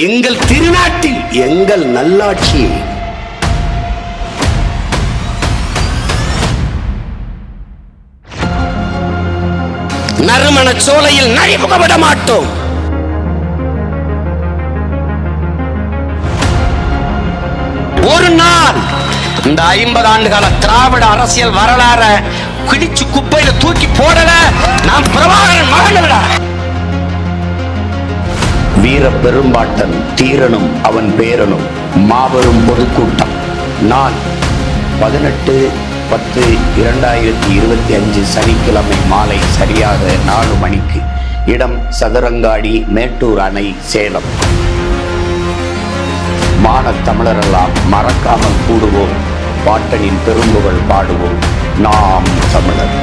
எங்கள் திருநாட்டில் எங்கள் நல்லாட்சியை நறுமண சோலையில் நழிபுகவிட மாட்டோம். ஒரு நாள் இந்த 50 ஆண்டுகால திராவிட அரசியல் வரலாற கிழிச்சு குப்பையில தூக்கி போடல நாம் பிரபாகரன் மகன்களா. வீர பெரும்பாட்டன் தீரனும் அவன் பேரனும் மாபெரும் பொதுக்கூட்டம் நாள் 18/10/2025 சனிக்கிழமை மாலை சரியாக 4 மணிக்கு. இடம் சதுரங்காடி, மேட்டூர் அணை, சேலம். மானத் தமிழரெல்லாம் மறக்காமல் கூடுவோம், பாட்டனின் பெரும்புகழ் பாடுவோம். நாம் தமிழர்.